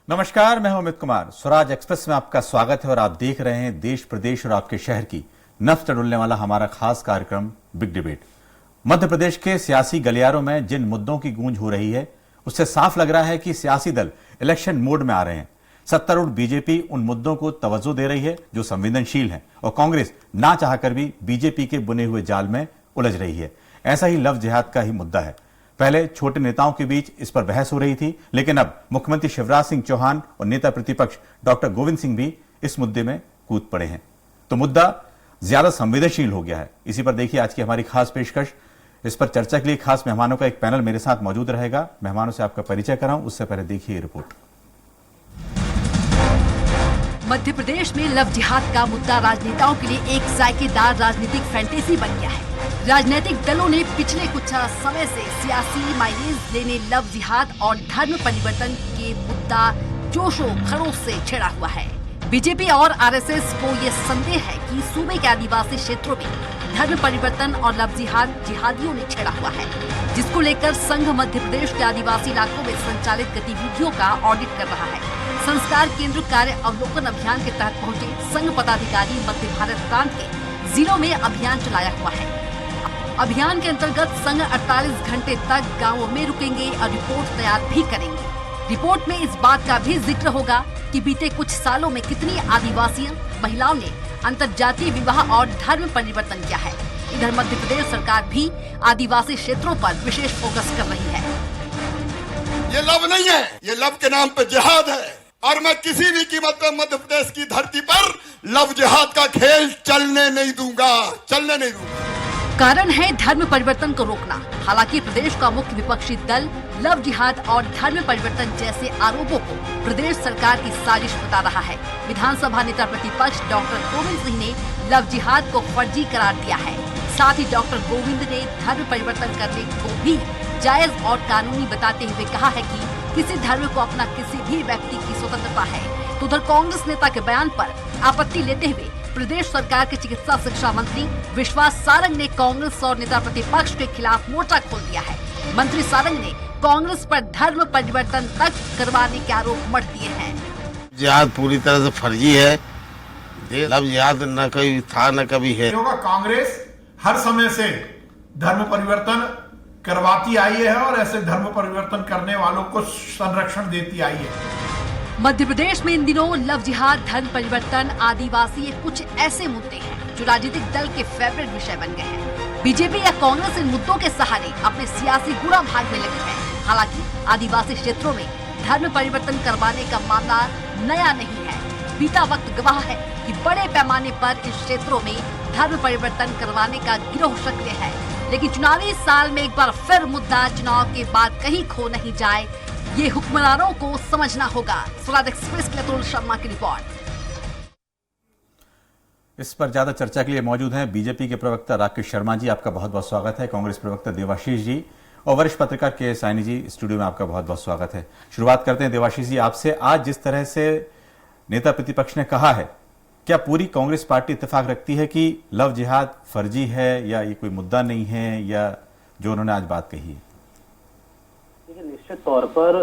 नमस्कार, मैं हूं अमित कुमार। स्वराज एक्सप्रेस में आपका स्वागत है और आप देख रहे हैं देश प्रदेश और आपके शहर की नफ्स टटोलने वाला हमारा खास कार्यक्रम बिग डिबेट। मध्य प्रदेश के सियासी गलियारों में जिन मुद्दों की गूंज हो रही है उससे साफ लग रहा है कि सियासी दल इलेक्शन मोड में आ रहे हैं। सत्तारूढ़ बीजेपी उन मुद्दों को तवज्जो दे रही है जो संवेदनशील हैं और कांग्रेस ना चाहकर भी बीजेपी के बुने हुए जाल में उलझ रही है। ऐसा ही लव जिहाद का ही मुद्दा है। पहले छोटे नेताओं के बीच इस पर बहस हो रही थी, लेकिन अब मुख्यमंत्री शिवराज सिंह चौहान और नेता प्रतिपक्ष डॉक्टर गोविंद सिंह भी इस मुद्दे में कूद पड़े हैं, तो मुद्दा ज्यादा संवेदनशील हो गया है। इसी पर देखिए आज की हमारी खास पेशकश। इस पर चर्चा के लिए खास मेहमानों का एक पैनल मेरे साथ मौजूद रहेगा। मेहमानों से आपका परिचय कराऊं उससे पहले देखिए रिपोर्ट। मध्य प्रदेश में लव जिहाद का मुद्दा राजनेताओं के लिए एक जायकेदार राजनीतिक फैंटेसी बन गया है। राजनीतिक दलों ने पिछले कुछ समय से सियासी माइलेज लेने लव जिहाद और धर्म परिवर्तन के मुद्दा जोशो खरोश से छेड़ा हुआ है। बीजेपी और आरएसएस को ये संदेह है कि सूबे के आदिवासी क्षेत्रों में धर्म परिवर्तन और लव जिहाद जिहादियों ने छेड़ा हुआ है, जिसको लेकर संघ मध्य प्रदेश के आदिवासी इलाकों में संचालित गतिविधियों का ऑडिट कर रहा है। संस्कार केंद्र कार्य अवलोकन अभियान के तहत पहुंचे संघ पदाधिकारी मध्य भारत प्रांत के जिलों में अभियान चलाया हुआ है। अभियान के अंतर्गत संघ 48 घंटे तक गांवों में रुकेंगे और रिपोर्ट तैयार भी करेंगे। रिपोर्ट में इस बात का भी जिक्र होगा कि बीते कुछ सालों में कितनी आदिवासी महिलाओं ने अंतर्जातीय विवाह और धर्म परिवर्तन किया है। इधर मध्य प्रदेश सरकार भी आदिवासी क्षेत्रों पर विशेष फोकस कर रही है। ये लव नहीं है, ये लव के नाम पे जिहाद है और मैं किसी भी कीमत पर मध्य प्रदेश की धरती पर लव जिहाद का खेल चलने नहीं दूंगा। कारण है धर्म परिवर्तन को रोकना। हालांकि प्रदेश का मुख्य विपक्षी दल लव जिहाद और धर्म परिवर्तन जैसे आरोपों को प्रदेश सरकार की साजिश बता रहा है। विधानसभा नेता प्रतिपक्ष डॉक्टर गोविंद सिंह ने लव जिहाद को फर्जी करार दिया है। साथ ही डॉक्टर गोविंद ने धर्म परिवर्तन करने को भी जायज और कानूनी बताते हुए कहा है कि किसी धर्म को अपना किसी भी व्यक्ति की स्वतंत्रता है। तो उधर कांग्रेस नेता के बयान पर आपत्ति लेते हुए प्रदेश सरकार के चिकित्सा शिक्षा मंत्री विश्वास सारंग ने कांग्रेस और नेता प्रतिपक्ष के खिलाफ मोर्चा खोल दिया है। मंत्री सारंग ने कांग्रेस पर धर्म परिवर्तन तक करवाने के आरोप मढ़ दिए हैं। जिहाद पूरी तरह से फर्जी है। लव जिहाद न कभी था न कभी है। कांग्रेस हर समय से धर्म परिवर्तन करवाती आई है और ऐसे धर्म परिवर्तन करने वालों को संरक्षण देती आई है। मध्य प्रदेश में इन दिनों लव जिहाद, धर्म परिवर्तन, आदिवासी ये कुछ ऐसे मुद्दे हैं जो राजनीतिक दल के फेवरेट विषय बन गए हैं। बीजेपी या कांग्रेस इन मुद्दों के सहारे अपने सियासी गुणा भागने लगी है। हालांकि आदिवासी क्षेत्रों में धर्म परिवर्तन करवाने का मामला नया नहीं है। बीता वक्त गवाह है कि बड़े पैमाने पर इन क्षेत्रों में धर्म परिवर्तन करवाने का गिरोह सक्रिय है। लेकिन चुनावी साल में एक बार फिर मुद्दा चुनाव के बाद कहीं खो नहीं जाए, ये हुक्मरानों को समझना होगा। स्वराज एक्सप्रेस के लिए अतुल शर्मा की रिपोर्ट। इस पर ज्यादा चर्चा के लिए मौजूद हैं बीजेपी के प्रवक्ता राकेश शर्मा जी, आपका बहुत बहुत स्वागत है। कांग्रेस प्रवक्ता देवाशीष जी और वरिष्ठ पत्रकार के साइनी जी, स्टूडियो में आपका बहुत बहुत स्वागत है। शुरुआत करते हैं देवाशीष जी आपसे। आज जिस तरह से नेता प्रतिपक्ष ने कहा है, क्या पूरी कांग्रेस पार्टी इत्तेफाक रखती है कि लव जिहाद फर्जी है या ये कोई मुद्दा नहीं है, या जो उन्होंने आज बात कही है? निश्चित तौर पर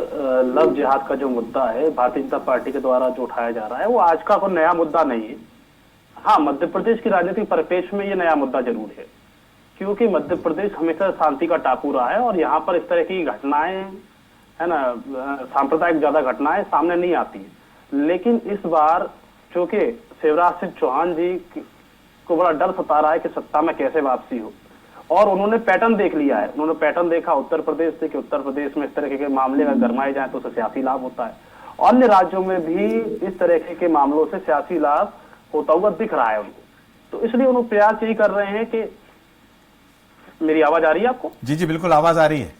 लव जिहाद का जो मुद्दा है भारतीय जनता पार्टी के द्वारा जो उठाया जा रहा है वो आज का कोई नया मुद्दा नहीं है। हाँ, मध्य प्रदेश की राजनीतिक परिप्रेक्ष्य में ये नया मुद्दा जरूर है, क्योंकि मध्य प्रदेश हमेशा शांति का टापू रहा है और यहाँ पर इस तरह की घटनाएं है ना, सांप्रदायिक ज्यादा घटनाएं सामने नहीं आती है। लेकिन इस बार चूंकि शिवराज सिंह चौहान जी को बड़ा डर सता रहा है कि सत्ता में कैसे वापसी हो, और उन्होंने पैटर्न देख लिया है। उन्होंने पैटर्न देखा उत्तर प्रदेश से कि उत्तर प्रदेश में इस तरह के मामले अगर गरमाए जाए तो उससे सियासी लाभ होता है। अन्य राज्यों में भी इस तरह के मामलों से सियासी लाभ होता हुआ दिख रहा है उनको। तो इसलिए उन्होंने प्रयास यही कर रहे हैं कि, मेरी आवाज आ रही है आपको? जी जी बिल्कुल आवाज आ रही है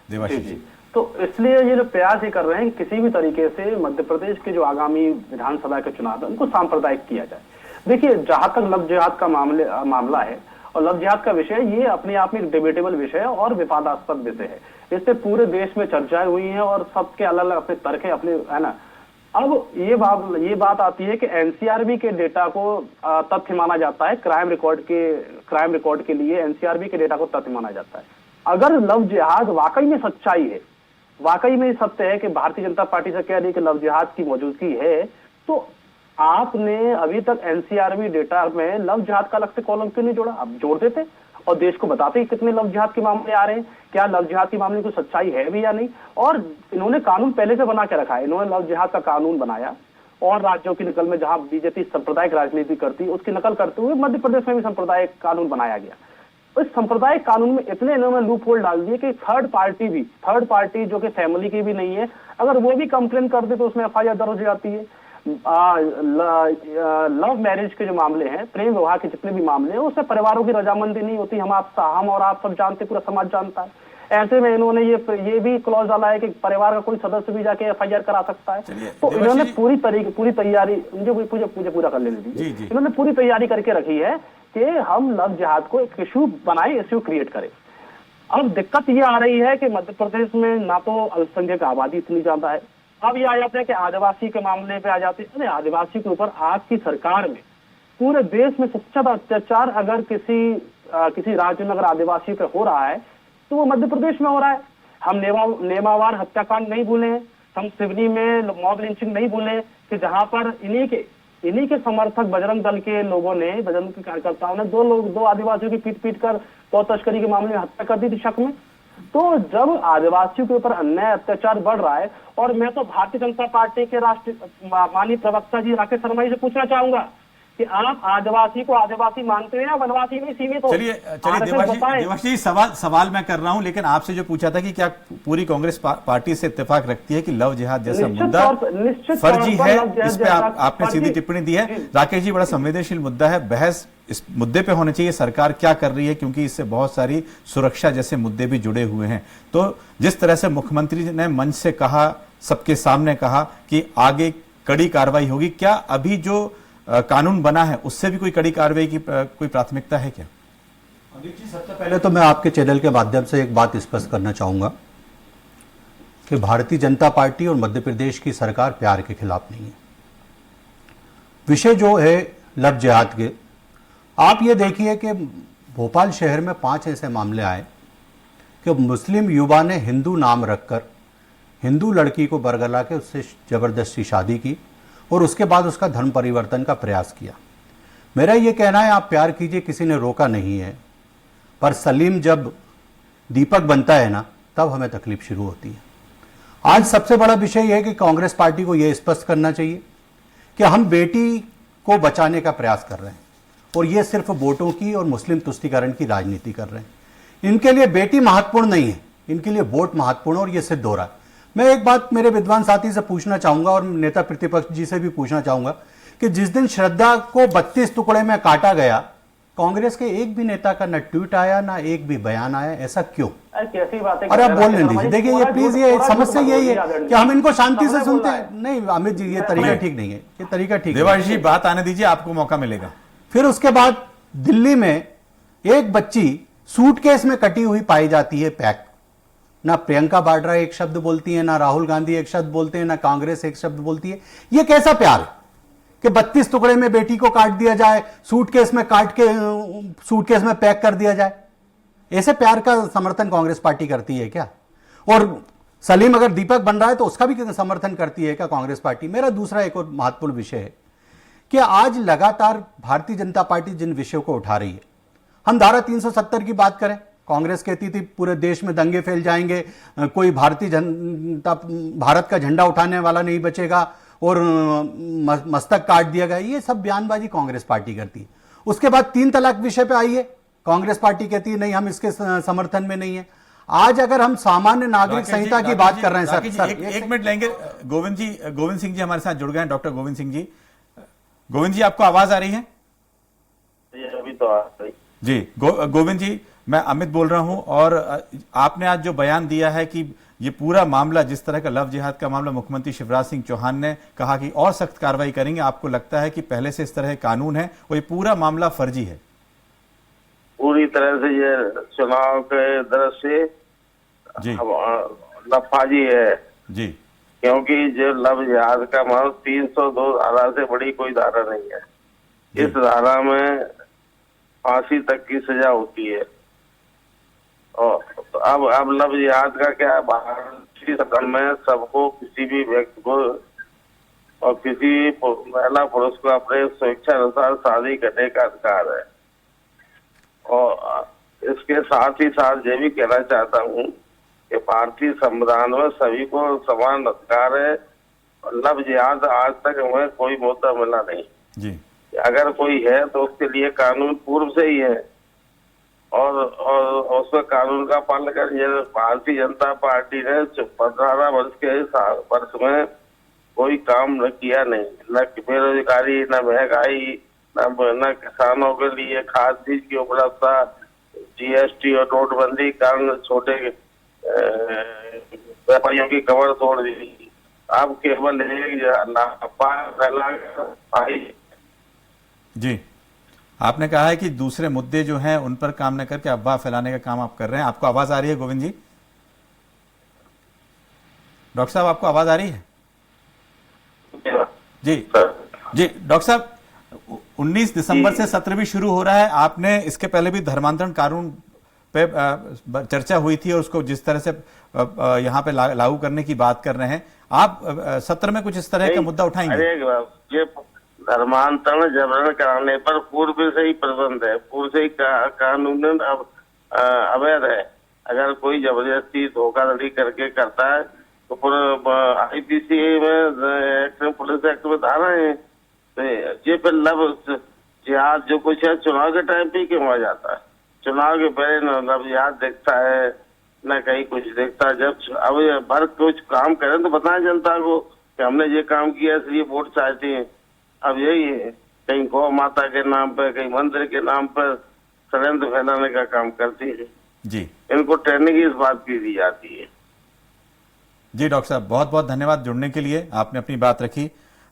देवाशीष जी। तो इसलिए ये जो प्रयास ये कर रहे हैं कि किसी भी तरीके से मध्य प्रदेश के जो आगामी विधानसभा के चुनाव है उनको सांप्रदायिक किया जाए। देखिए, जहां तक लव जिहाद का मामला है और लव जिहाद का विषय, ये अपने आप में एक डिबेटेबल विषय है और विवादास्पद विषय है। इससे पूरे देश में चर्चाएं हुई हैं और सबके अलग अलग अपने तर्क है, अपने, है ना। अब ये बात आती है कि एनसीआरबी के डेटा को तथ्य माना जाता है। क्राइम रिकॉर्ड के लिए एनसीआरबी के डेटा को तथ्य माना जाता है। अगर लव जिहाद वाकई में सच्चाई है वाकई में सत्य है कि भारतीय जनता पार्टी से कह रही है कि लव जिहाद की मौजूदगी है, तो आपने अभी तक एनसीआरबी डेटा में लव जिहाद का अलग से कॉलम क्यों नहीं जोड़ा? आप जोड़ देते और देश को बताते कि कितने लव जिहाद के मामले आ रहे हैं, क्या लव जिहाद के मामले की सच्चाई है भी या नहीं। और इन्होंने कानून पहले से बना के रखा है, इन्होंने लव जिहाद का कानून बनाया और राज्यों की नकल में जहां बीजेपी सांप्रदायिक राजनीति करती है उसकी नकल करते हुए मध्य प्रदेश में भी सांप्रदायिक कानून बनाया गया। इस सांप्रदायिक कानून में इतने इन्होंने लूप होल डाल दिए कि थर्ड पार्टी जो कि फैमिली की भी नहीं है, अगर वो भी कंप्लेन कर दे तो उसमें एफआईआर दर्ज हो जाती है। लव मैरिज के जो मामले हैं, प्रेम विवाह के जितने भी मामले हैं, उससे परिवारों की रजामंदी नहीं होती, हम और आप सब जानते, पूरा समाज जानता है। ऐसे में इन्होंने ये भी क्लॉज डाला है कि परिवार का कोई सदस्य भी जाके एफआईआर करा सकता है। तो इन्होंने पूरी तैयारी, मुझे पूरा कर लेने दीजिए, इन्होंने पूरी तैयारी करके रखी है कि हम लव जिहाद को एक इश्यू बनाए, इश्यू क्रिएट करें। अब दिक्कत ये आ रही है कि मध्य प्रदेश में ना तो अल्पसंख्यक आबादी इतनी ज्यादा है, अब ये आ जाते हैं कि आदिवासी के मामले पे आ जाते हैं। आदिवासी के ऊपर आपकी सरकार में पूरे देश में सबसे ज्यादा अत्याचार अगर किसी राज्य में अगर आदिवासी पे हो रहा है तो वो मध्य प्रदेश में हो रहा है। हम नेमावार हत्याकांड नहीं भूले, हम सिवनी में मॉब लिंचिंग नहीं भूले कि जहां पर इन्हीं के समर्थक बजरंग दल के लोगों ने, बजरंग के कार्यकर्ताओं ने दो आदिवासियों की पीट कर गौ तस्करी के मामले में हत्या कर दी थी शक में। तो जब आदिवासियों के ऊपर अन्याय अत्याचार बढ़ रहा है, और मैं तो भारतीय जनता पार्टी के राष्ट्रीय माननीय प्रवक्ता जी राकेश शर्मा जी से पूछना चाहूंगा कि आप आदिवासी को आदिवासी मानते हैं या वनवासी में सीमित हो? चलिए देवाशीष जी, सवाल मैं कर रहा हूं, लेकिन आपसे जो पूछा था कि क्या पूरी कांग्रेस पार्टी से इत्तेफाक रखती है कि लव जिहाद जैसा मुद्दा फर्जी है, इस पे आपने सीधी टिप्पणी दी है। राकेश जी, बड़ा संवेदनशील मुद्दा है, बहस इस मुद्दे पे होनी चाहिए, सरकार क्या कर रही है, क्योंकि इससे बहुत सारी सुरक्षा जैसे मुद्दे भी जुड़े हुए हैं। तो जिस तरह से मुख्यमंत्री ने मंच से कहा, सबके सामने कहा कि आगे कड़ी कार्रवाई होगी, क्या अभी जो कानून बना है उससे भी कोई कड़ी कार्रवाई की कोई प्राथमिकता है क्या? अमित जी, सबसे पहले तो मैं आपके चैनल के माध्यम से एक बात स्पष्ट करना चाहूंगा कि भारतीय जनता पार्टी और मध्य प्रदेश की सरकार प्यार के खिलाफ नहीं है। विषय जो है लव जिहाद के, आप ये देखिए कि भोपाल शहर में 5 ऐसे मामले आए कि मुस्लिम युवा ने हिंदू नाम रखकर हिंदू लड़की को बरगला के उससे जबरदस्ती शादी की और उसके बाद उसका धर्म परिवर्तन का प्रयास किया। मेरा ये कहना है, आप प्यार कीजिए, किसी ने रोका नहीं है, पर सलीम जब दीपक बनता है ना, तब हमें तकलीफ शुरू होती है। आज सबसे बड़ा विषय यह है कि कांग्रेस पार्टी को यह स्पष्ट करना चाहिए कि हम बेटी को बचाने का प्रयास कर रहे हैं और ये सिर्फ वोटों की और मुस्लिम तुष्टीकरण की राजनीति कर रहे हैं। इनके लिए बेटी महत्वपूर्ण नहीं है, इनके लिए वोट महत्वपूर्ण, और ये सिद्ध हो रहा है। मैं एक बात मेरे विद्वान साथी से पूछना चाहूंगा और नेता प्रतिपक्ष जी से भी पूछना चाहूंगा कि जिस दिन श्रद्धा को 32 टुकड़े में काटा गया, कांग्रेस के एक भी नेता का न ट्वीट आया, ना एक भी बयान आया, ऐसा क्यों? कैसी बात है? और आप बोलने दीजिए। देखिए, ये प्लीज, ये समस्या यही है कि हम इनको शांति से सुनते हैं। नहीं अमित जी, ये तरीका ठीक नहीं है, ये तरीका ठीक है। देवाशीष जी, बात आने दीजिए, आपको मौका मिलेगा। फिर उसके बाद दिल्ली में एक बच्ची सूटकेस में कटी हुई पाई जाती है, पैक। ना प्रियंका वाड्रा एक शब्द बोलती है, ना राहुल गांधी एक शब्द बोलते हैं, ना कांग्रेस एक शब्द बोलती है। ये कैसा प्यार है कि 32 टुकड़े में बेटी को काट दिया जाए, सूटकेस में काट के सूटकेस में पैक कर दिया जाए? ऐसे प्यार का समर्थन कांग्रेस पार्टी करती है क्या? और सलीम अगर दीपक बन रहा है तो उसका भी समर्थन करती है क्या कांग्रेस पार्टी? मेरा दूसरा एक और महत्वपूर्ण विषय है कि आज लगातार भारतीय जनता पार्टी जिन विषयों को उठा रही है, हम धारा 370 की बात करें, कांग्रेस कहती थी पूरे देश में दंगे फैल जाएंगे, कोई भारत का झंडा उठाने वाला नहीं बचेगा और मस्तक काट दिया गया। ये सब बयानबाजी कांग्रेस पार्टी करती है। उसके बाद 3 तलाक विषय पे आइए, कांग्रेस पार्टी कहती है नहीं, हम इसके समर्थन में नहीं है। आज अगर हम सामान्य नागरिक संहिता की बात कर रहे हैं, सर एक मिनट लेंगे। गोविंद सिंह जी हमारे साथ जुड़ गए हैं, डॉक्टर गोविंद सिंह जी। गोविंद जी, आपको आवाज आ रही है? अभी तो आ रही जी। गोविंद जी, मैं अमित बोल रहा हूं, और आपने आज जो बयान दिया है कि ये पूरा मामला, जिस तरह का लव जिहाद का मामला, मुख्यमंत्री शिवराज सिंह चौहान ने कहा कि और सख्त कार्रवाई करेंगे, आपको लगता है कि पहले से इस तरह कानून है और ये पूरा मामला फर्जी है? पूरी तरह से ये चुनाव के दृश्य जी नफाजी है जी, क्योंकि जो लव जिहाद का मामला 302 धारा से बड़ी कोई धारा नहीं है। इस धारा में फांसी तक की सजा होती है। और तो अब लव जिहाद का क्या, भारत इसी सदन में सबको, किसी भी व्यक्ति को और किसी महिला पुरुष को अपने स्वेच्छा अनुसार शादी करने का अधिकार है। और इसके साथ ही साथ ये भी कहना चाहता हूँ कि भारतीय संविधान में सभी को समान अधिकार है। लव जिहाद आज तक हमें कोई मुद्दा मिला नहीं जी। अगर कोई है तो उसके लिए कानून पूर्व से ही है और उसमें कानून का पालन कर। भारतीय जनता पार्टी ने 15 वर्ष के वर्ष में कोई काम न किया, नहीं, न बेरोजगारी, न महंगाई, न किसानों के लिए खाद बीज की उपलब्धता, जीएसटी और नोटबंदी कारण छोटे व्यापारियों की कमर तोड़ दी। अब केवल जी, आपने कहा है कि दूसरे मुद्दे जो हैं उन पर काम न करके अफवाह फैलाने का काम आप कर रहे हैं। आपको आवाज आ रही है गोविंद जी? डॉक्टर साहब आपको आवाज आ रही है? जी जी डॉक्टर साहब, 19 दिसंबर से सत्र भी शुरू हो रहा है। आपने इसके पहले भी धर्मांतरण कानून पे चर्चा हुई थी और उसको जिस तरह से यहाँ पे लागू करने की बात कर रहे हैं आप, सत्र में कुछ इस तरह का मुद्दा उठाएंगे? अरे ये धर्मांतरण जबरन कराने पर पूर्व से ही प्रतिबंध है, पूर्व से ही कानून अवैध है। अगर कोई जबरदस्ती धोखाधड़ी करके करता है तो IPC में पुलिस एक्ट में धारा है। तो ये फिर लव जिहाद जो कुछ है चुनाव के टाइम पे क्यों आ जाता है? चुनाव के पहले न लव जिहाद देखता है न कहीं कुछ देखता है। जब अब भर कुछ काम करें तो बताएं जनता को कि हमने ये काम किया इसलिए वोट चाहते हैं। अब यही है, कहीं गौ माता के नाम पर, कहीं मंदिर के नाम पर षड्यंत्र फैलाने का काम करती है जी। इनको ट्रेनिंग इस बात की दी जाती है। जी डॉक्टर साहब, बहुत बहुत धन्यवाद जुड़ने के लिए, आपने अपनी बात रखी।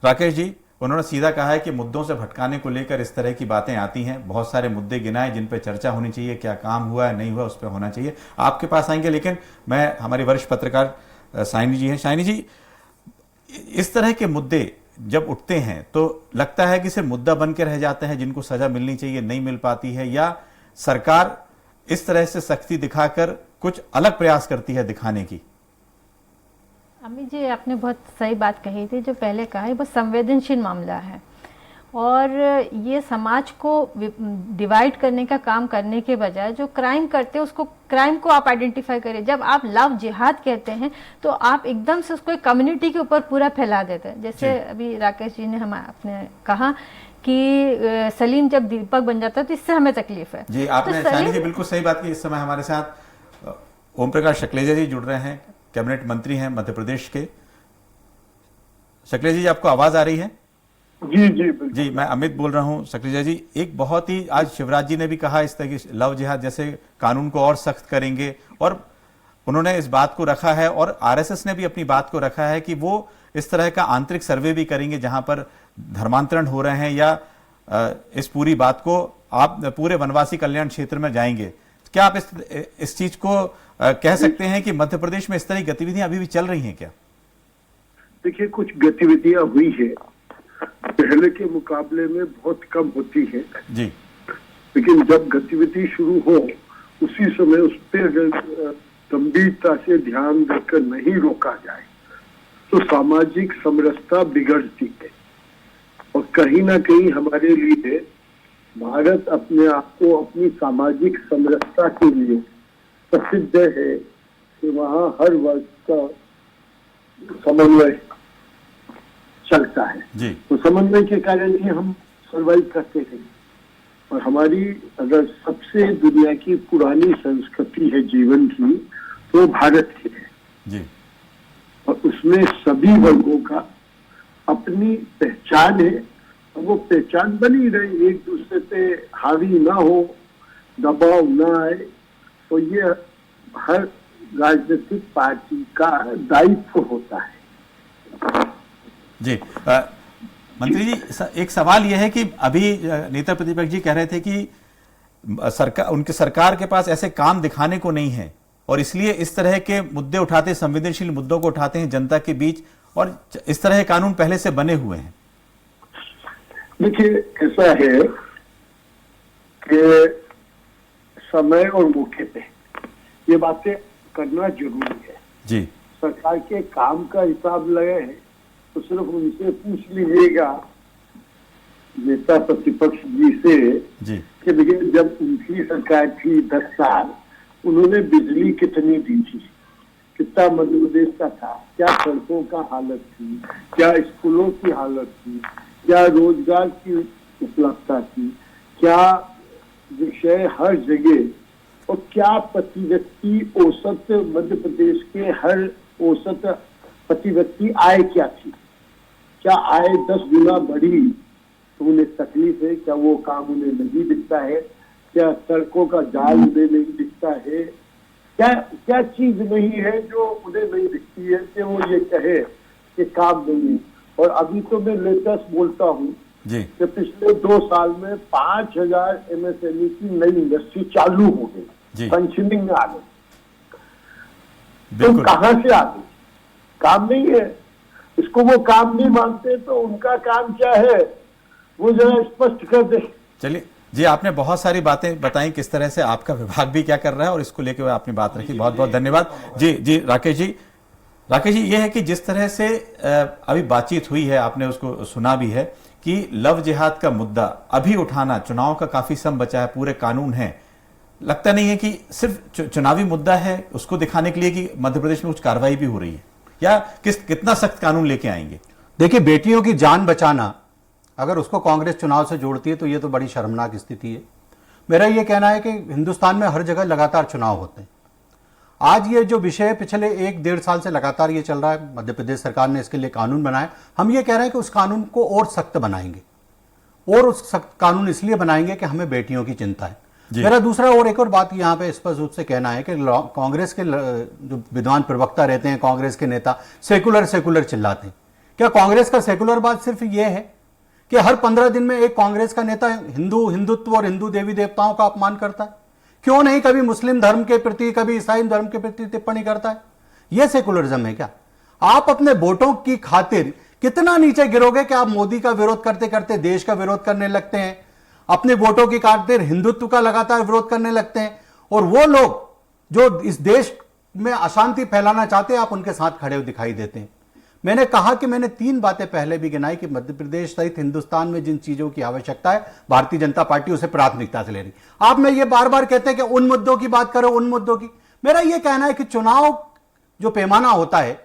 राकेश जी, उन्होंने सीधा कहा है कि मुद्दों से भटकाने को लेकर इस तरह की बातें आती हैं। बहुत सारे मुद्दे गिनाए जिन पर चर्चा होनी चाहिए, क्या काम हुआ है नहीं हुआ उस पर होना चाहिए। आपके पास आएंगे, लेकिन मैं, हमारी वरिष्ठ पत्रकार शाइनी जी हैं। शाइनी जी, इस तरह के मुद्दे जब उठते हैं तो लगता है कि सिर्फ मुद्दा बन के रह जाते हैं, जिनको सजा मिलनी चाहिए नहीं मिल पाती है, या सरकार इस तरह से सख्ती दिखाकर कुछ अलग प्रयास करती है दिखाने की? अमित जी, आपने बहुत सही बात कही थी। जो पहले कहा है बहुत संवेदनशील मामला है और ये समाज को डिवाइड करने का काम करने के बजाय जो क्राइम करते हैं उसको, क्राइम को आप आइडेंटिफाई करें। जब आप लव जिहाद कहते हैं तो आप एकदम से उसको एक कम्युनिटी के ऊपर पूरा फैला देते हैं। जैसे अभी राकेश जी ने आपने कहा कि सलीम जब दीपक बन जाता है तो इससे हमें तकलीफ है। जी, आपने शाइनी जी बिल्कुल सही बात की। इस समय हमारे साथ ओम प्रकाश शक्लेजा जी जुड़ रहे हैं, कैबिनेट मंत्री हैं मध्य प्रदेश के। शक्लेजा जी, आपको आवाज आ रही है? जी जी जी, मैं अमित बोल रहा हूं। शक्लेजा जी, एक बहुत ही, आज शिवराज जी ने भी कहा इस तरह की लव जिहाद जैसे कानून को और सख्त करेंगे, और उन्होंने इस बात को रखा है, और आरएसएस ने भी अपनी बात को रखा है कि वो इस तरह का आंतरिक सर्वे भी करेंगे जहां पर धर्मांतरण हो रहे हैं, या इस पूरी बात को आप पूरे वनवासी कल्याण क्षेत्र में जाएंगे। क्या आप इस चीज को कह सकते हैं कि मध्य प्रदेश में इस तरह की गतिविधियां अभी भी चल रही हैं क्या? देखिए, कुछ गतिविधियां हुई है, पहले के मुकाबले में बहुत कम होती है जी, लेकिन जब गतिविधि शुरू हो उसी समय उस पर गंभीरता से ध्यान देकर नहीं रोका जाए तो सामाजिक समरसता बिगड़ती है। और कहीं ना कहीं हमारे लिए भारत अपने आप को अपनी सामाजिक समरसता के लिए प्रसिद्ध है कि वहाँ हर वर्ग का समन्वय चलता है जी। तो समन्वय के कारण ही हम सर्वाइव करते हैं। और हमारी अगर सबसे दुनिया की पुरानी संस्कृति है जीवन की तो भारत की है जी। और उसमें सभी वर्गों का अपनी पहचान है और वो पहचान बनी रहे, एक दूसरे पे हावी ना हो, दबाव ना आए। तो ये हर राजनीतिक पार्टी का दायित्व होता है। जी, मंत्री जी, एक सवाल यह है कि अभी नेता प्रतिपक्ष जी कह रहे थे कि उनके सरकार के पास ऐसे काम दिखाने को नहीं है और इसलिए इस तरह के मुद्दे उठाते, संवेदनशील मुद्दों को उठाते हैं जनता के बीच, और इस तरह के कानून पहले से बने हुए हैं। देखिए, ऐसा है कि समय और मौके पे ये बातें करना जरूरी है। जी, सरकार के काम का हिसाब लगाए तो सिर्फ उनसे पूछ लीजिएगा, नेता प्रतिपक्ष जी से, जी कि देखिए जब उनकी सरकार थी 10 साल, उन्होंने बिजली कितनी दी थी, कितना मध्य प्रदेश का था, क्या सड़कों का हालत थी, क्या स्कूलों की हालत थी, क्या रोजगार की उपलब्धता थी, क्या विषय हर जगह, और क्या प्रति व्यक्ति औसत मध्य प्रदेश के हर औसत प्रति व्यक्ति आय क्या थी, क्या आय 10 गुना बढ़ी तो उन्हें तकलीफ है, क्या वो काम उन्हें नहीं दिखता है, क्या सड़कों का जाल उन्हें नहीं दिखता है, क्या क्या चीज नहीं है जो उन्हें नहीं दिखती है कि वो ये कहे कि काम नहीं है। और अभी तो मैं लेटेस्ट बोलता हूँ कि पिछले 2 साल में 5000 MSME की नई इंडस्ट्री चालू हो गई, फंक्शनिंग में आ गई। तो कहाँ से आ गई? काम नहीं है, इसको वो काम नहीं मानते तो उनका काम क्या है वो जरा स्पष्ट कर दे। चलिए जी, आपने बहुत सारी बातें बताई किस तरह से आपका विभाग भी क्या कर रहा है और इसको लेकर आपने बात रखी, बहुत बहुत धन्यवाद। जी जी राकेश जी, ये है कि जिस तरह से अभी बातचीत हुई है, आपने उसको सुना भी है कि लव जिहाद का मुद्दा अभी उठाना, चुनाव का काफी समय बचा है, पूरे कानून है, लगता नहीं है कि सिर्फ चुनावी मुद्दा है उसको दिखाने के लिए कि मध्य प्रदेश में कुछ कार्रवाई भी हो रही है, या कितना सख्त कानून लेके आएंगे? देखिए, बेटियों की जान बचाना अगर उसको कांग्रेस चुनाव से जोड़ती है तो ये तो बड़ी शर्मनाक स्थिति है। मेरा ये कहना है कि हिंदुस्तान में हर जगह लगातार चुनाव होते हैं। आज ये जो विषय पिछले 1-1.5 साल से लगातार ये चल रहा है, मध्य प्रदेश सरकार ने इसके लिए कानून बनाया, हम ये कह रहे हैं कि उस कानून को और सख्त बनाएंगे, और उस सख्त कानून इसलिए बनाएंगे कि हमें बेटियों की चिंता है। मेरा दूसरा और एक और बात यहाँ पे स्पष्ट रूप से कहना है कि कांग्रेस के जो विद्वान प्रवक्ता रहते हैं, कांग्रेस के नेता सेकुलर चिल्लाते हैं। क्या कांग्रेस का सेकुलरवाद सिर्फ ये है कि हर 15 दिन में एक कांग्रेस का नेता हिंदुत्व और हिंदू देवी देवताओं का अपमान करता है? क्यों नहीं कभी मुस्लिम धर्म के प्रति, कभी ईसाई धर्म के प्रति टिप्पणी करता है? यह सेकुलरिज्म है क्या? आप अपने वोटों की खातिर कितना नीचे गिरोगे कि आप मोदी का विरोध करते करते देश का विरोध करने लगते हैं, अपने वोटों की खातिर हिंदुत्व का लगातार विरोध करने लगते हैं, और वो लोग जो इस देश में अशांति फैलाना चाहते हैं आप उनके साथ खड़े दिखाई देते हैं। मैंने कहा कि मैंने 3 बातें पहले भी गिनाई कि मध्य प्रदेश सहित हिंदुस्तान में जिन चीजों की आवश्यकता है भारतीय जनता पार्टी उसे प्राथमिकता से ले रही। आप में ये बार बार कहते हैं कि उन मुद्दों की बात करो, उन मुद्दों की। मेरा यह कहना है कि चुनाव जो पैमाना होता है,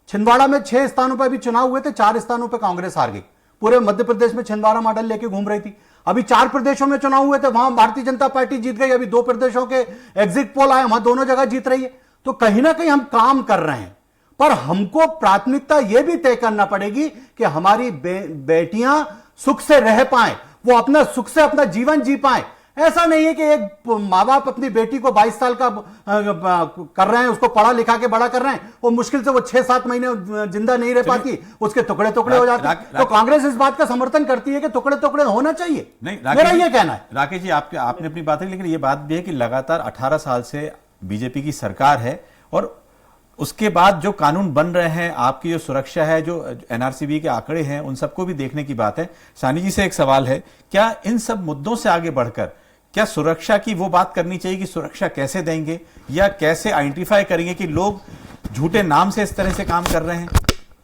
छिंदवाड़ा में 6 स्थानों पर भी चुनाव हुए थे, 4 स्थानों पर कांग्रेस हार गई। पूरे मध्य प्रदेश में छिंदवाड़ा मॉडल लेके घूम रही थी। अभी 4 प्रदेशों में चुनाव हुए थे, वहां भारतीय जनता पार्टी जीत गई। अभी 2 प्रदेशों के एग्जिट पोल आए, वहां दोनों जगह जीत रही है। तो कहीं ना कहीं हम काम कर रहे हैं, पर हमको प्राथमिकता यह भी तय करना पड़ेगी कि हमारी बेटियां सुख से रह पाएं, वो अपना सुख से अपना जीवन जी पाएं। ऐसा नहीं है कि एक माँ बाप अपनी बेटी को 22 साल का कर रहे हैं, उसको पढ़ा लिखा के बड़ा कर रहे हैं, और मुश्किल से वो 6-7 महीने जिंदा नहीं रह पाती, उसके टुकड़े टुकड़े हो जाते हैं। तो कांग्रेस इस बात का समर्थन करती है कि टुकड़े टुकड़े होना चाहिए। नहीं, मेरा ये कहना है। राकेश जी, आपने अपनी बात है, लेकिन ये बात भी है कि लगातार 18 साल से बीजेपी की सरकार है, और उसके बाद जो कानून बन रहे हैं, आपकी जो सुरक्षा है, जो एनआरसीबी के आंकड़े हैं, उन सबको भी देखने की बात है। सानी जी से एक सवाल है, क्या इन सब मुद्दों से आगे बढ़कर क्या सुरक्षा की वो बात करनी चाहिए कि सुरक्षा कैसे देंगे, या कैसे आइडेंटिफाई करेंगे कि लोग झूठे नाम से इस तरह से काम कर रहे हैं,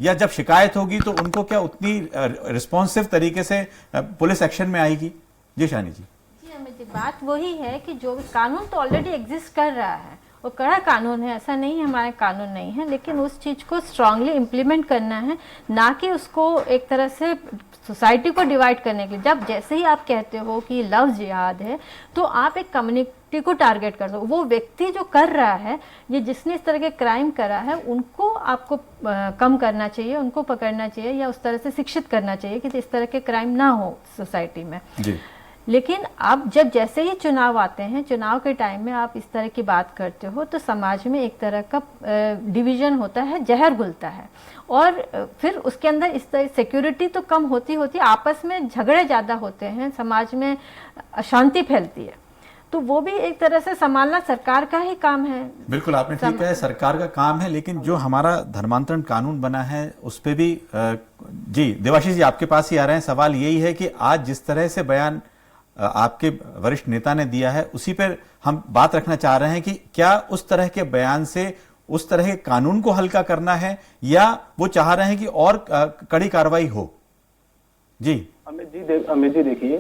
या जब शिकायत होगी तो उनको क्या उतनी रिस्पॉन्सिव तरीके से पुलिस एक्शन में आएगी? जी शानी जी। बात वही है कि जो कानून तो ऑलरेडी एग्जिस्ट कर रहा है, वो कड़ा कानून है, ऐसा नहीं है हमारे कानून नहीं है, लेकिन उस चीज़ को स्ट्रांगली इम्प्लीमेंट करना है, ना कि उसको एक तरह से सोसाइटी को डिवाइड करने के लिए। जब जैसे ही आप कहते हो कि लव जिहाद है, तो आप एक कम्युनिटी को टारगेट कर दो। वो व्यक्ति जो कर रहा है, ये जिसने इस तरह के क्राइम करा है, उनको आपको कम करना चाहिए, उनको पकड़ना चाहिए, या उस तरह से शिक्षित करना चाहिए कि इस तरह के क्राइम ना हो सोसाइटी में जी। लेकिन अब जब जैसे ही चुनाव आते हैं, चुनाव के टाइम में आप इस तरह की बात करते हो, तो समाज में एक तरह का डिवीजन होता है, जहर घुलता है, और फिर उसके अंदर इस तरह सिक्योरिटी तो कम होती आपस में झगड़े ज़्यादा होते हैं, समाज में अशांति फैलती है। तो वो भी एक तरह से संभालना सरकार का ही काम है। बिल्कुल, आपने ठीक है, सरकार का काम है, लेकिन जो हमारा धर्मांतरण कानून बना है उस पर भी जी देवाशीष जी आपके पास ही आ रहे हैं। सवाल यही है कि आज जिस तरह से बयान आपके वरिष्ठ नेता ने दिया है, उसी पर हम बात रखना चाह रहे हैं कि क्या उस तरह के बयान से उस तरह के कानून को हल्का करना है या वो चाह रहे हैं कि और कड़ी कार्रवाई हो? जी अमित जी देखिए,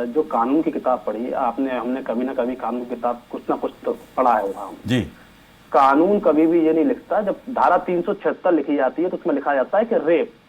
जो कानून की किताब पढ़ी आपने, हमने कभी ना कभी कानून की किताब कुछ ना कुछ तो पढ़ा है वहां जी। कानून कभी भी ये नहीं लिखता, जब धारा 376 लिखी जाती है तो उसमें लिखा जाता है कि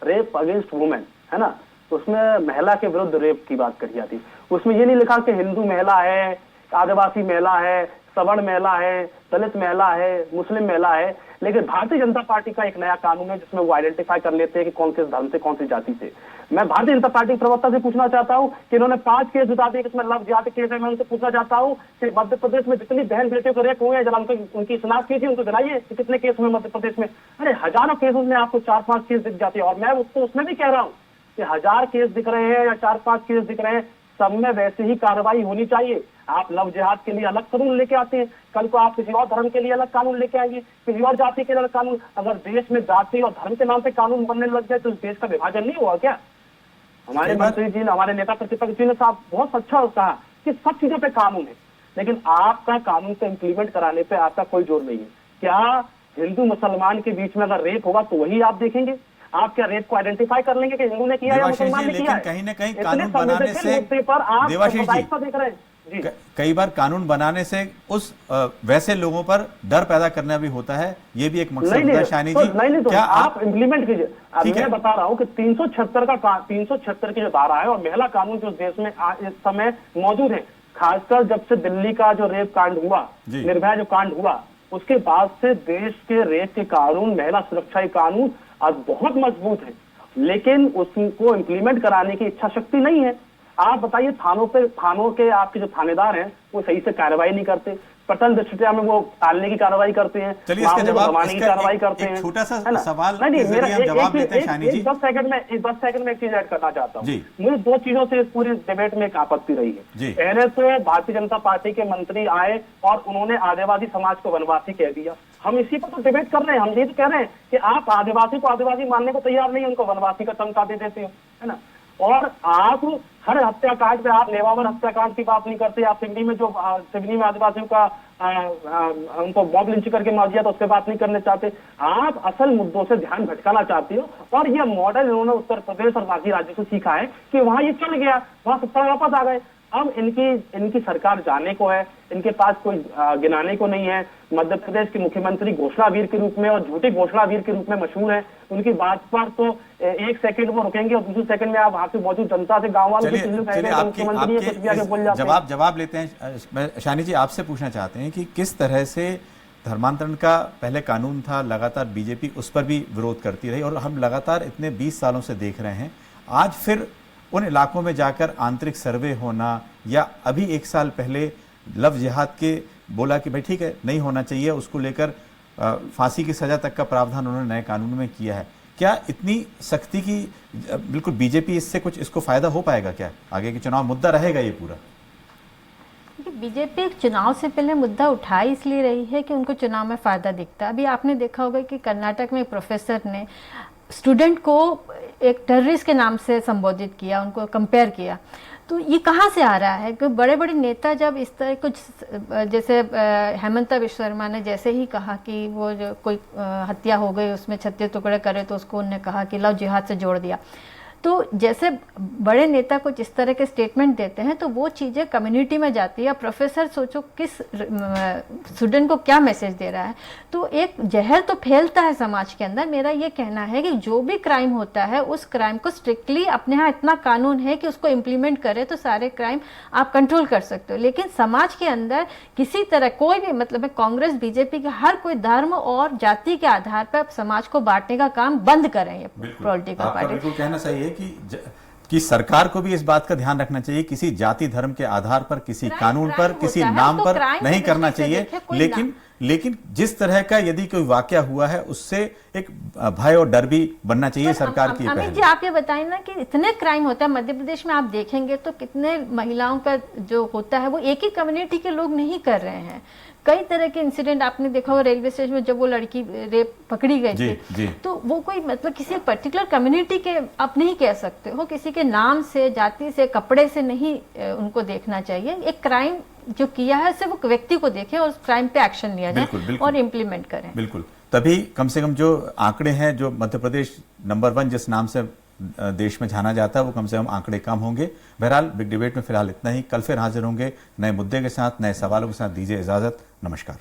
रेप अगेंस्ट वुमेन, है ना, तो उसमें महिला के विरुद्ध रेप की बात करी जाती है। उसमें ये नहीं लिखा कि हिंदू महिला है, आदिवासी महिला है, सवर्ण महिला है, दलित महिला है, मुस्लिम महिला है। लेकिन भारतीय जनता पार्टी का एक नया कानून है जिसमें वो आइडेंटिफाई कर लेते हैं कि कौन किस धर्म से, कौन सी जाति से। मैं भारतीय जनता पार्टी के प्रवक्ता से पूछना चाहता हूं कि इन्होंने 5 केस बता दिए, इसमें लव जिहाद के केस है। मैं उनसे पूछना चाहता हूं कि मध्य प्रदेश में जितनी बहन बेटियों को रेप हुए हैं, जरा उनकी शिनाख्त कीजिए, उनको गिनाइए कि कितने केस हुए मध्य प्रदेश में। अरे हजारों केस में आपको 4-5 केस दिख जाते हैं। और मैं उसको उसमें भी कह रहा हूँ कि 1000 केस दिख रहे हैं या 4-5 केस दिख रहे हैं, सब में वैसे ही कार्रवाई होनी चाहिए। आप लव जिहाद के लिए अलग कानून लेके आते हैं, कल को आप किसी और धर्म के लिए अलग कानून लेके आएंगे, किसी और जाति के लिए अलग कानून। अगर देश में जाति और धर्म के नाम पे कानून बनने लग जाए तो इस देश का विभाजन नहीं हुआ क्या? हमारे मंत्री जी ने, हमारे नेता प्रतिपक्ष जी ने साहब बहुत अच्छा कहा कि सब चीजों पे कानून है, लेकिन आपका कानून को इम्प्लीमेंट कराने पे आपका कोई जोर नहीं है। क्या हिंदू मुसलमान के बीच में अगर रेप होगा तो वही आप देखेंगे? आप क्या रेप को आइडेंटिफाई कर लेंगे कि हिंदू ने किया या मुसलमान ने किया? कहीं ना कहीं कानून बनाने से पर आप देवाशीष जी देख रहे हैं जी, कई बार कानून बनाने से उस वैसे लोगों पर डर पैदा करना भी होता है, ये भी एक मकसद होता है। शानी जी, नहीं तो क्या आप इम्प्लीमेंट कीजिए। मैं बता रहा हूँ कि 376 की जो धारा है और महिला कानून जो देश में इस समय मौजूद है, खासकर जब से दिल्ली का जो रेप कांड हुआ, निर्भया जो कांड हुआ, उसके बाद से देश के रेप के कानून, महिला सुरक्षा के कानून आज बहुत मजबूत है, लेकिन उसको इम्प्लीमेंट कराने की इच्छा शक्ति नहीं है। आप बताइए, थानों के आपके जो थानेदार हैं वो सही से कार्रवाई नहीं करते, प्रथम दृष्टया में वो टालने की कार्रवाई करते हैं, चलिए इसका जवाब, की कार्रवाई करते हैं। छोटा सा सवाल नहीं, मेरा जवाब देते हैं शानी जी। 10 सेकंड में एक चीज ऐड करना चाहता हूँ। मुझे 2 चीजों से इस पूरी डिबेट में एक आपत्ति रही है। पहले तो भारतीय जनता पार्टी के मंत्री आए और उन्होंने आदिवासी समाज को वनवासी कह दिया। हम इसी पर तो डिबेट कर रहे हैं। हम ये तो कह रहे हैं कि आप आदिवासी को आदिवासी मानने को तैयार नहीं है, उनको वनवासी का तमका दे देते हो, है ना। और आप हर हत्याकांड में, आप नेवावर हत्याकांड की बात नहीं करते, आप सिवनी में जो सिवनी में आदिवासियों का उनको मॉब लिंच करके मार दिया तो उस पर बात नहीं करने चाहते। आप असल मुद्दों से ध्यान भटकाना चाहते हो, और ये मॉडल इन्होंने उत्तर प्रदेश और बाकी राज्यों से सीखा है कि वहां ये चल गया, वहां सत्ता वापस आ गए। अब इनकी सरकार जाने को है, इनके पास कोई गिनाने को नहीं है। मध्य प्रदेश के मुख्यमंत्री घोषणावीर के रूप में और झूठे घोषणावीर के रूप में मशहूर है। उनकी बात पर तो 1 सेकंड वो रुकेंगे और दूसरे सेकंड में आप वहां से मौजूद जनता से, गाँव वालों से जवाब लेते हैं। शानी जी, आपसे पूछना चाहते हैं कि किस तरह से धर्मांतरण का पहले कानून था, लगातार बीजेपी उस पर भी विरोध करती रही और हम लगातार इतने 20 सालों से देख रहे हैं, आज फिर उन इलाकों में जाकर आंतरिक सर्वे होना, या अभी 1 साल पहले लव जिहाद के बोला कि भाई ठीक है नहीं होना चाहिए, उसको लेकर फांसी की सजा तक का प्रावधान उन्होंने नए कानून में किया है। क्या इतनी सख्ती की बिल्कुल बीजेपी इससे कुछ इसको फायदा हो पाएगा? क्या आगे के चुनाव मुद्दा रहेगा ये पूरा? बीजेपी चुनाव से पहले मुद्दा उठाई इसलिए रही है कि उनको चुनाव में फायदा दिखता है। अभी आपने देखा होगा कि कर्नाटक में एक प्रोफेसर ने स्टूडेंट को एक टेररिस्ट के नाम से संबोधित किया, उनको कंपेयर किया। तो ये कहाँ से आ रहा है कि बड़े बड़े नेता जब इस तरह कुछ, जैसे हेमंता विश्व शर्मा ने जैसे ही कहा कि वो जो कोई हत्या हो गई उसमें 36 टुकड़े करे, तो उसको उन्होंने कहा कि लव जिहाद से जोड़ दिया। तो जैसे बड़े नेता कुछ इस तरह के स्टेटमेंट देते हैं तो वो चीज़ें कम्युनिटी में जाती है। प्रोफेसर सोचो किस स्टूडेंट को क्या मैसेज दे रहा है, तो एक जहर तो फैलता है समाज के अंदर। मेरा ये कहना है कि जो भी क्राइम होता है उस क्राइम को स्ट्रिक्टली, अपने यहाँ इतना कानून है कि उसको इम्प्लीमेंट करे तो सारे क्राइम आप कंट्रोल कर सकते हो, लेकिन समाज के अंदर किसी तरह कोई भी, मतलब कांग्रेस बीजेपी के हर कोई धर्म और जाति के आधार पर समाज को बांटने का काम बंद करें ये पॉलिटिकल पार्टी। कहना सही है कि सरकार को भी इस बात का ध्यान रखना चाहिए, किसी जाति धर्म के आधार पर, किसी कानून पर, किसी नाम पर नहीं करना चाहिए, लेकिन जिस तरह का यदि कोई वाकया हुआ है उससे एक भय और डर भी बनना चाहिए सरकार की। अमित जी, आप ये बताएं ना कि इतने क्राइम होता है मध्य प्रदेश में, आप देखेंगे तो कितने महिलाओं का जो होता है वो एक ही कम्युनिटी के लोग नहीं कर रहे हैं। कई तरह के इंसिडेंट आपने देखा हो रेलवे स्टेशन में, जब वो लड़की रेप पकड़ी गई जी, थी जी। तो वो कोई मतलब किसी पर्टिकुलर कम्युनिटी के आप नहीं कह सकते हो, किसी के नाम से, जाति से, कपड़े से नहीं उनको देखना चाहिए। एक क्राइम जो किया है सिर्फ व्यक्ति को देखें और उस क्राइम पे एक्शन लिया जाए बिल्कुल, बिल्कुल। और इम्प्लीमेंट करें। बिल्कुल, तभी कम से कम जो आंकड़े हैं, जो मध्य प्रदेश नंबर 1 जिस नाम से देश में जाना जाता है, वो कम से कम आंकड़े कम होंगे। बहरहाल बिग डिबेट में फिलहाल इतना ही। कल फिर हाजिर होंगे नए मुद्दे के साथ, नए सवालों के साथ। दीजिए इजाजत, नमस्कार।